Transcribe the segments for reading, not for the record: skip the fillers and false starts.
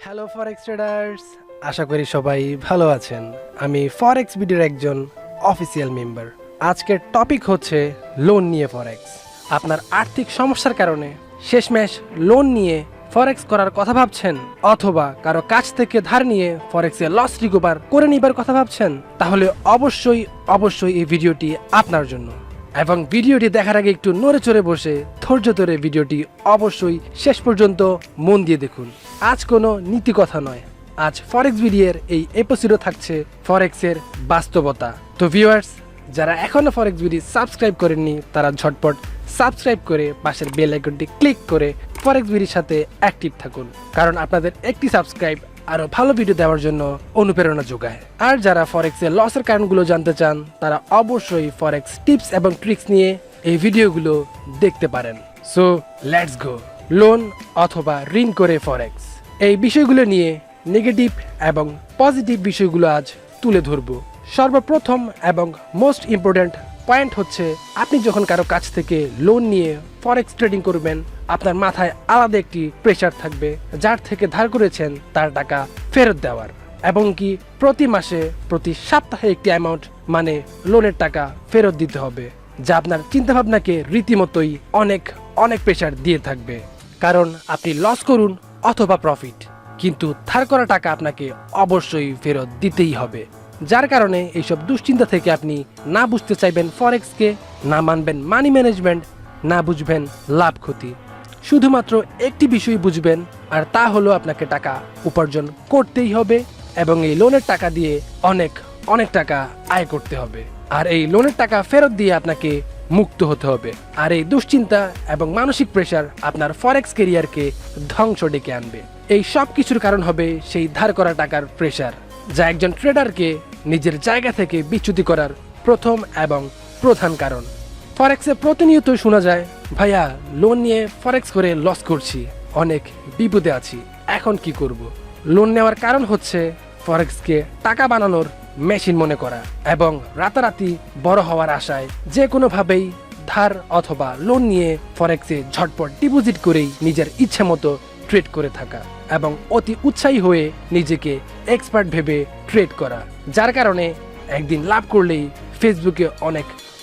Hello ফরেক্স traders, আশা করি সবাই ভালো আছেন। আমি ফরেক্স বিডির একজন অফিসিয়াল মেম্বার। আজকের টপিক হচ্ছে লোন নিয়ে ফরেক্স। আপনার আর্থিক সমস্যার কারণে শেষমেশ লোন নিয়ে ফরেক্স করার কথা ভাবছেন, অথবা কারো কাছ থেকে ধার নিয়ে ফরেক্সে লস রিকভার করে নিবার কথা ভাবছেন, তাহলে অবশ্যই এই ভিডিওটি আপনার জন্য। এবং ভিডিওটি দেখার আগে একটু নড়ে চড়ে বসে ধৈর্য ধরে ভিডিওটি অবশ্যই শেষ পর্যন্ত মন দিয়ে দেখুন। আজ কোনো নীতি কথা নয়, আজ ফরেক্স ভিডিওর এই এপিসোডে থাকছে ফরেক্সের বাস্তবতা। তো ভিউয়ার্স, যারা এখনো ফরেক্স ভিডিও সাবস্ক্রাইব করেননি তারা ঝটপট সাবস্ক্রাইব করে পাশের বেল আইকনটি ক্লিক করে ফরেক্স ভিডিওর সাথে অ্যাক্টিভ থাকুন, কারণ আপনাদের একটি সাবস্ক্রাইব আরো ভালো ভিডিও দেওয়ার জন্য অনুপ্রেরণা যোগায়। আর যারা ফরেক্সের লসের কারণগুলো জানতে চান তারা অবশ্যই ফরেক্স টিপস এবং ট্রিক্স নিয়ে এই ভিডিওগুলো দেখতে পারেন। So let's go. লোন অথবা ঋণ করে ফরেক্স, এই বিষয়গুলো নিয়ে নেগেটিভ এবং পজিটিভ বিষয়গুলো আজ তুলে ধরবো। সর্বপ্রথম এবং মোস্ট ইম্পর্ট্যান্ট পয়েন্ট হচ্ছে, আপনি যখন কারো কাছ থেকে লোন নিয়ে ফরেক্স ট্রেডিং করবেন, আপনার মাথায় আলাদা একটি প্রেশার থাকবে যার থেকে ধার করেছেন তার টাকা ফেরত দেওয়ার, এবং কি প্রতি মাসে প্রতি সপ্তাহে একটি অ্যামাউন্ট মানে লোনের টাকা ফেরত দিতে হবে, যা আপনার চিন্তাভাবনাকে রীতিমতোই অনেক প্রেশার দিয়ে থাকবে। কারণ আপনি লস করুন অথবা প্রফিট, কিন্তু ধার করা টাকা আপনাকে অবশ্যই ফেরত দিতেই হবে। যার কারণে এইসব দুশ্চিন্তা থেকে আপনি না বুঝতে চাইবেন ফরেক্সকে, না মানবেন মানি ম্যানেজমেন্ট, না বুঝবেন লাভ ক্ষতি। শুধুমাত্র একটি বিষয় বুঝবেন, আর তা হলো আপনাকে টাকা উপার্জন করতেই হবে এবং এই লোনের টাকা দিয়ে অনেক টাকা আয় করতে হবে। আর এই লোনের টাকা ফেরত দিয়ে আপনাকে মুক্ত হতে হবে। আর এই দুশ্চিন্তা এবং মানসিক প্রেশার আপনার ফরেক্স ক্যারিয়ারকে ধ্বংস ডেকে আনবে। এই সব কিছুর কারণ হবে সেই ধার করা টাকার প্রেশার, যা একজন ট্রেডারকে নিজের জায়গা থেকে বিচ্যুতি করার প্রথম এবং প্রধান কারণ। ফরেক্সে প্রতিনিয়ত শোনা যায়, ভাইয়া লোন নিয়ে ফরেক্স করে লস করছি, অনেক বিপদে আছি, এখন কি করব। লোন নেওয়ার কারণ হচ্ছে ফরেক্সকে টাকা বানানোর মেশিন মনে করা এবং রাতারাতি বড় হওয়ার আশায় যে কোনোভাবেই ধার অথবা লোন নিয়ে ফরেক্সে ঝটপট ডিপোজিট করেই নিজের ইচ্ছে মতো ট্রেড করে থাকা এবং অতি উৎসাহী হয়ে নিজেকে এক্সপার্ট ভেবে ট্রেড করা, যার কারণে একদিন লাভ করলেই ফেসবুকে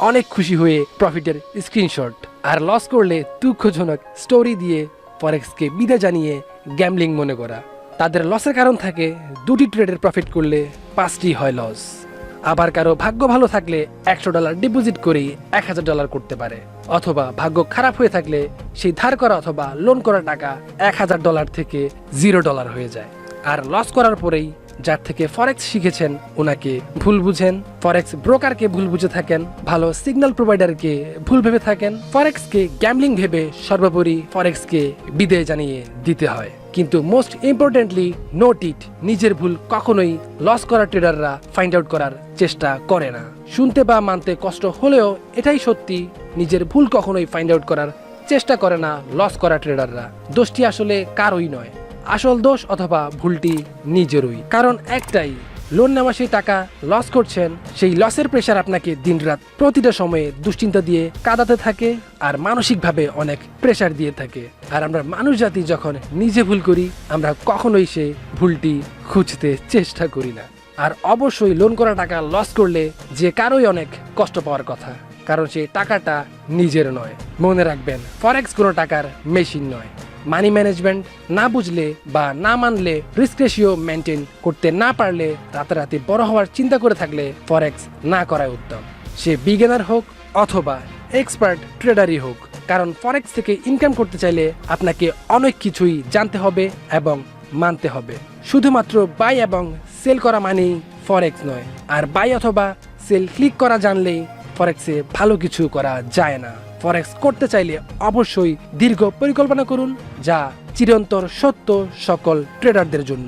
অনেক খুশি হয়ে প্রফিটের স্ক্রিনশট, আর লস করলে দুঃখজনক স্টোরি দিয়ে ফরেক্সকে বিদায় জানিয়ে গ্যামলিং মনে করা। তাদের লসের কারণ থাকে, দুটি ট্রেডের প্রফিট করলে 5টি হয় লস। আবার কারো ভাগ্য ভালো থাকলে $100 ডিপোজিট করেই $1000 করতে পারে, অথবা ভাগ্য খারাপ হয়ে থাকলে সেই ধার করা অথবা লোন করা টাকা $1000 থেকে $0 হয়ে যায়। আর লস করার পরেই যার থেকে ফরেক্স শিখেছেন ওনাকে ভুল বুঝেন, ফরেক্স ব্রোকারকে ভুল বুঝে থাকেন, ভালো সিগন্যাল প্রোভাইডারকে ভুল ভেবে থাকেন, ফরেক্সকে গ্যামলিং ভেবে সর্বোপরি ফরেক্সকে বিদায় জানিয়ে দিতে হয়। কিন্তু মোস্ট ইম্পর্টেন্টলি নোট ইট, নিজের ভুল কখনোই লস করা ট্রেডাররা ফাইন্ড আউট করার চেষ্টা করে না। শুনতে বা মানতে কষ্ট হলেও এটাই সত্যি, নিজের ভুল কখনোই ফাইন্ড আউট করার চেষ্টা করে না লস করা ট্রেডাররা। দোষটি আসলে কারোই নয়, আসল দোষ অথবা ভুলটি নিজেরই। কারণ একটাই, লোন নেওয়া সেই টাকা লস করছেন, সেই লসের প্রেশার আপনাকে দিনরাত প্রতিটা সময়ে দুশ্চিন্তা দিয়ে কাঁদাতে থাকে আর মানসিকভাবে অনেক প্রেশার দিয়ে থাকে। আর আমরা মানুষ জাতি যখন নিজে ভুল করি, আমরা কখনোই সেই ভুলটি খুঁজতে চেষ্টা করি না। আর অবশ্যই লোন করা টাকা লস করলে যে কারোই অনেক কষ্ট পাওয়ার কথা, কারণ সেই টাকাটা নিজের নয়। মনে রাখবেন, ফরেক্স কোনো টাকার মেশিন নয়। মানি ম্যানেজমেন্ট না বুঝলে বা না মানলে, রিস্ক রেশিও মেনটেন করতে না পারলে, রাতারাতি বড় হওয়ার চিন্তা করে থাকলে ফরেক্স না করাই উত্তম। সে বিগিনার হোক অথবা এক্সপার্ট ট্রেডারই হোক, কারণ ফরেক্স থেকে ইনকাম করতে চাইলে আপনাকে অনেক কিছুই জানতে হবে এবং মানতে হবে। শুধুমাত্র বাই এবং সেল করা মানেই ফরেক্স নয়, আর বাই অথবা সেল ক্লিক করা জানলেই ফরেক্সে ভালো কিছু করা যায় না। ফরেক্স করতে চাইলে অবশ্যই দীর্ঘ পরিকল্পনা করুন, যা চিরন্তর সত্য সকল ট্রেডারদের জন্য।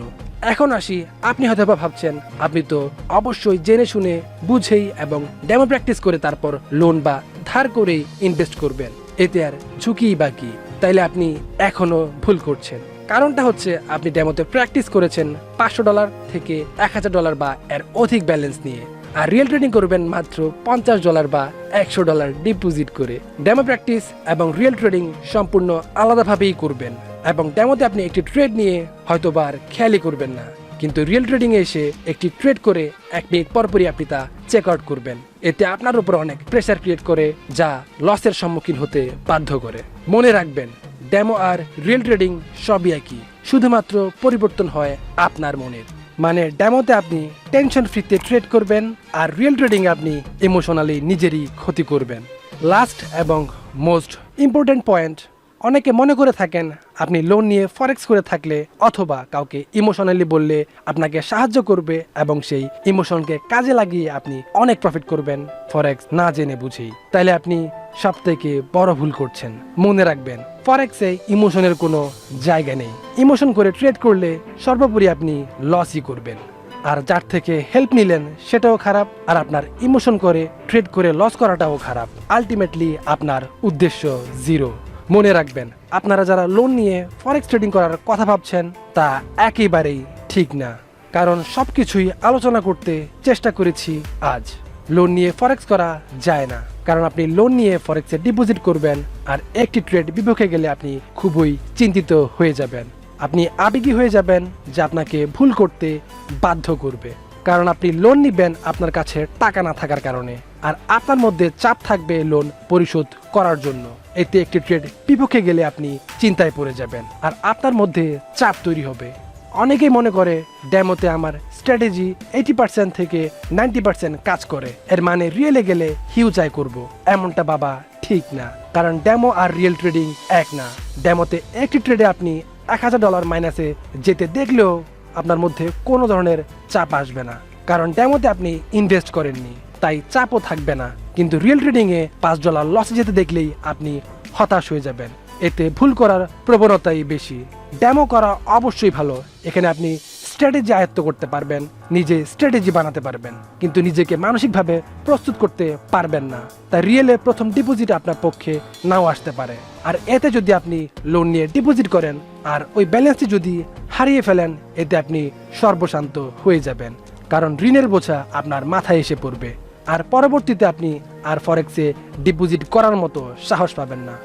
এখন আসি, আপনি হয়তো ভাবছেন আপনি তো অবশ্যই জেনে শুনে বুঝেই এবং ডেমো প্র্যাকটিস করে তারপর লোন বা ধার করেই ইনভেস্ট করবেন, এতে আর ঝুঁকিই বাকি। তাইলে আপনি এখনো ভুল করছেন। কারণটা হচ্ছে, আপনি ডেমোতে প্র্যাকটিস করেছেন $500 থেকে $1000 বা এর অধিক ব্যালেন্স নিয়ে, আর রিয়েল ট্রেডিং করবেন মাত্র $50 বা $100 ডিপোজিট করে। ডেমো প্র্যাকটিস এবং রিয়েল ট্রেডিং সম্পূর্ণ আলাদাভাবেই করবেন। এবং ডেমোতে আপনি একটি ট্রেড নিয়ে হয়তোবা আর খেয়ালই করবেন না, কিন্তু রিয়েল ট্রেডিংয়ে এসে একটি ট্রেড করে 1 মিনিট পরপরই আপনি তা চেক আউট করবেন। এতে আপনার উপর অনেক প্রেসার ক্রিয়েট করে, যা লসের সম্মুখীন হতে বাধ্য করে। মনে রাখবেন, ডেমো আর রিয়েল ট্রেডিং সবই একই, শুধুমাত্র পরিবর্তন হয় আপনার মনের। মানে ডেমোতে আপনি টেনশন ফ্রিতে ট্রেড করবেন, আর রিয়েল ট্রেডিং আপনি ইমোশনালি নিজেরই ক্ষতি করবেন। লাস্ট এবং মোস্ট ইম্পর্টেন্ট পয়েন্ট, অনেকে মনে করে থাকেন আপনি লোন নিয়ে ফরেক্স করে থাকলে অথবা কাউকে ইমোশনালি বললে আপনাকে সাহায্য করবে এবং সেই ইমোশনকে কাজে লাগিয়ে আপনি অনেক প্রফিট করবেন ফরেক্স না জেনে বুঝেই। তাইলে আপনি সবথেকে বড় ভুল করছেন। মনে রাখবেন, ফরেক্সে ইমোশনের কোনো জায়গা নেই। ইমোশন করে ট্রেড করলে সর্বোপরি আপনি লসই করবেন। আর যার থেকে হেল্প নিলেন সেটাও খারাপ, আর আপনার ইমোশন করে ট্রেড করে লস করাটাও খারাপ। আলটিমেটলি আপনার উদ্দেশ্য জিরো। মনে রাখবেন, আপনারা যারা লোন নিয়ে ফরেক্স ট্রেডিং করার কথা ভাবছেন তা একেবারেই ঠিক না, কারণ সবকিছুই আলোচনা করতে চেষ্টা করেছি আজ। লোন নিয়ে ফরেক্স করা যায় না, কারণ আপনি লোন নিয়ে ফরেক্সে ডিপোজিট করবেন আর একটি ট্রেড বিপক্ষে গেলে আপনি খুবই চিন্তিত হয়ে যাবেন। আপনি আবেগী হয়ে যাবেন, যা আপনাকে ভুল করতে বাধ্য করবে। কারণ আপনি লোন নিবেন আপনার কাছে টাকা না থাকার কারণে, আর আপনার মধ্যে চাপ থাকবে লোন পরিশোধ করার জন্য। এতে একটি ট্রেড বিপক্ষে গেলে আপনি চিন্তায় পড়ে যাবেন আর আপনার মধ্যে চাপ তৈরি হবে। অনেকেই মনে করে ডেমোতে আমার স্ট্র্যাটেজি 80% থেকে 90% কাজ করে, এর মানে রিয়েলে গেলে হিউজ আয় করব। এমনটা বাবা ঠিক না, কারণ ডেমো আর রিয়েল ট্রেডিং এক না। ডেমোতে একটি ট্রেডে আপনি $1000 মাইনাসে যেতে দেখলেও আপনার মধ্যে কোনো ধরনের চাপ আসবে না, কারণ ডেমোতে আপনি ইনভেস্ট করেননি, তাই চাপও থাকবে না। কিন্তু রিয়েল ট্রেডিংয়ে $5 লসে যেতে দেখলেই আপনি হতাশ হয়ে যাবেন। এতে ভুল করার প্রবণতাই বেশি। ডেমো করা অবশ্যই ভালো, এখানে আপনি স্ট্র্যাটেজি আয়ত্ত করতে পারবেন, নিজে স্ট্র্যাটেজি বানাতে পারবেন, কিন্তু নিজেকে মানসিকভাবে প্রস্তুত করতে পারবেন না। তাই রিয়েলে প্রথম ডিপোজিট আপনার পক্ষে নাও আসতে পারে। আর এতে যদি আপনি লোন নিয়ে ডিপোজিট করেন আর ওই ব্যালেন্সটি যদি হারিয়ে ফেলেন, এতে আপনি সর্বশান্ত হয়ে যাবেন, কারণ ঋণের বোঝা আপনার মাথায় এসে পড়বে। আর পরবর্তীতে আপনি আর ফরেক্সে ডিপোজিট করার মতো সাহস পাবেন না।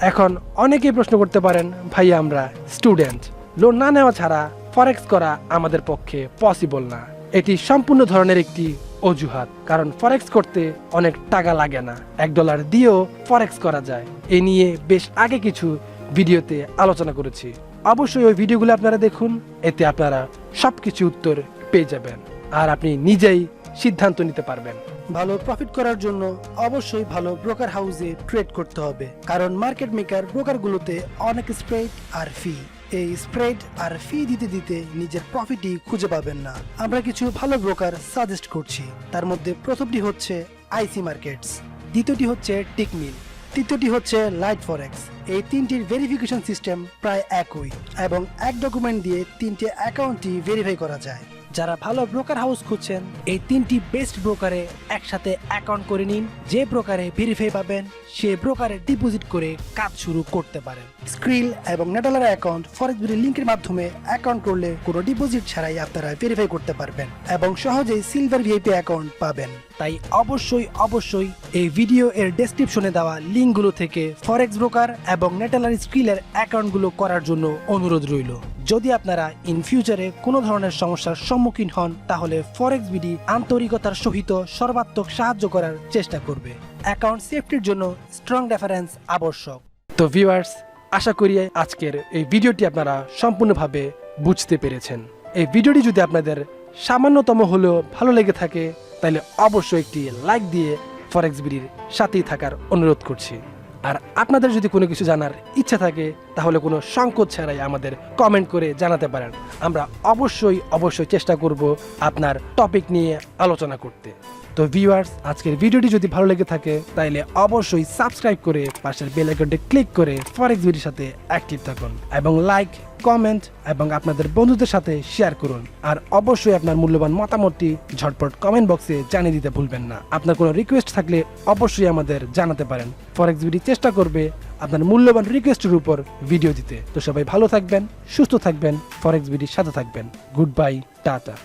এখন অনেকেই প্রশ্ন করতে পারেন, ভাই আমরা স্টুডেন্ট, লোন না নেওয়া ছাড়া ফরেক্স করা আমাদের পক্ষে পসিবল না। এটি সম্পূর্ণ ধরনের একটি অজুহাত, কারণ ফরেক্স করতে অনেক টাকা লাগে না, $1 দিয়েও ফরেক্স করা যায়। এ নিয়ে বেশ আগে কিছু ভিডিওতে আলোচনা করেছি, অবশ্যই ওই ভিডিওগুলো আপনারা দেখুন, এতে আপনারা সবকিছু উত্তর পেয়ে যাবেন আর আপনি নিজেই সিদ্ধান্ত নিতে পারবেন। ভালো প্রফিট করার জন্য অবশ্যই ভালো ব্রোকার হাউসে ট্রেড করতে হবে, কারণ মার্কেট মেকার ব্রোকারগুলোতে অনেক স্প্রেড আর ফি। এই স্প্রেড আর ফি দিতে দিতে নিজের প্রফিটই খুঁজে পাবেন না। আমরা কিছু ভালো ব্রোকার সাজেস্ট করছি, তার মধ্যে প্রথমটি হচ্ছে আইসি মার্কেটস, দ্বিতীয়টি হচ্ছে টিকমিল, তৃতীয়টি হচ্ছে লাইট ফরেক্স। এই তিনটির ভেরিফিকেশন সিস্টেম প্রায় একই এবং এক ডকুমেন্ট দিয়ে 3টে অ্যাকাউন্টই ভেরিফাই করা যায়। যারা ভালো ব্রোকার হাউস খুঁজছেন, এই 3টি বেস্ট ব্রোকারে একসাথে অ্যাকাউন্ট করে নিন। যে ব্রোকারে ভেরিফাই পাবেন সে ব্রোকারে ডিপোজিট করে কাজ শুরু করতে পারেন। স্ক্রিল এবং নেডলার অ্যাকাউন্ট ForexBD লিংকের মাধ্যমে অ্যাকাউন্ট করলে কোনো ডিপোজিট ছাড়াই আপনারা ভেরিফাই করতে পারবেন এবং সহজেই সিলভার ভিআইপি অ্যাকাউন্ট পাবেন। তাই অবশ্যই এই ভিডিও এর ডেসক্রিপশনে দেওয়া লিঙ্কগুলো থেকে ফরেক্স ব্রোকার এবং নেডলার স্ক্রিলের অ্যাকাউন্টগুলো করার জন্য অনুরোধ রইল। যদি আপনারা ইন ফিউচারে কোনো ধরনের সমস্যার সম্মুখীন হন, তাহলে ForexBD আন্তরিকতার সহিত সর্বাত্মক সাহায্য করার চেষ্টা করবে। অ্যাকাউন্ট সেফটির জন্য স্ট্রং রেফারেন্স আবশ্যক। তো ভিউয়ার্স, আশা করি আজকের এই ভিডিওটি আপনারা সম্পূর্ণভাবে বুঝতে পেরেছেন। এই ভিডিওটি যদি আপনাদের সামান্যতম হলেও ভালো লেগে থাকে, তাহলে অবশ্যই একটি লাইক দিয়ে ForexBDর সাথেই থাকার অনুরোধ করছি। আর আপনাদের যদি কোনো কিছু জানার ইচ্ছা থাকে, তাহলে কোনো সংকোচ ছাড়াই আমাদের কমেন্ট করে জানাতে পারেন। আমরা অবশ্যই চেষ্টা করব আপনার টপিক নিয়ে আলোচনা করতে। তো ভিউয়ার্স, আজকের ভিডিওটি যদি ভালো লেগে থাকে, তাহলে অবশ্যই সাবস্ক্রাইব করে পাশের বেল আইকনটি ক্লিক করে ForexBDর সাথে অ্যাক্টিভ থাকুন এবং লাইক, কমেন্ট এবং আপনাদের বন্ধুদের সাথে শেয়ার করুন। আর অবশ্যই আপনার মূল্যবান মতামতটি ঝটপট কমেন্ট বক্সে জানিয়ে দিতে ভুলবেন না। আপনার কোনো রিকোয়েস্ট থাকলে অবশ্যই আমাদের জানাতে পারেন। ForexBD চেষ্টা করবে আপনার মূল্যবান রিকোয়েস্টের উপর ভিডিও দিতে। তো সবাই ভালো থাকবেন, সুস্থ থাকবেন, ForexBDর সাথে থাকবেন। Good bye, tata.